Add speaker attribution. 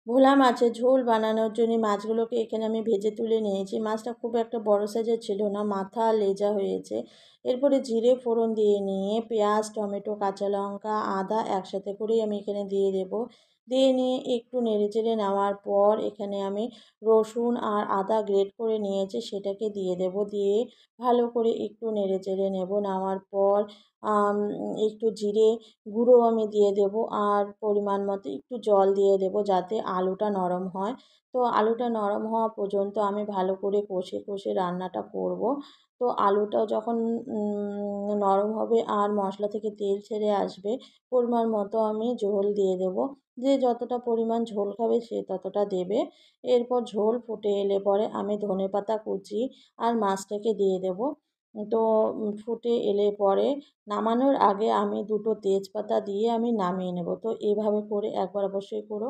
Speaker 1: ভোলা মাছের ঝোল বানানোর জন্য মাছগুলোকে এখানে আমি ভেজে তুলে নিয়েছি। মাছটা খুব একটা বড় সাইজের ছিল না, মাথা আর লেজা হয়েছে। এরপরে জিরে ফোড়ন দিয়ে নিয়ে পেঁয়াজ, টমেটো, কাঁচা লঙ্কা, আদা একসাথে করেই আমি এখানে দিয়ে দেবো। দিয়ে নিয়ে একটু নেড়েচেড়ে নেওয়ার পর এখানে আমি রসুন আর আদা গ্রেট করে নিয়েছি, সেটাকে দিয়ে দেবো। দিয়ে ভালো করে একটু নেড়েচেড়ে নেব। নেওয়ার পর একটু জিরে গুঁড়ো আমি দিয়ে দেবো আর পরিমাণ মতো একটু জল দিয়ে দেবো যাতে আলুটা নরম হয়। তো আলুটা নরম হওয়া পর্যন্ত আমি ভালো করে কষে কষে রান্নাটা করব। তো আলুটা যখন নরম হবে আর মশলা থেকে তেল ছেড়ে আসবে, পরিমাণ মতো আমি ঝোল দিয়ে দেবো। যে যতটা পরিমাণ ঝোল খাবে সে ততটা দেবে। এরপর ঝোল ফুটে এলে পরে আমি ধনেপাতা কুচি আর মাছটাকে দিয়ে দেবো। তো ফুটে এলে পরে নামানোর আগে আমি দুটো তেজপাতা দিয়ে আমি নামিয়ে নেব। তো এভাবে করে একবার অবশ্যই করো।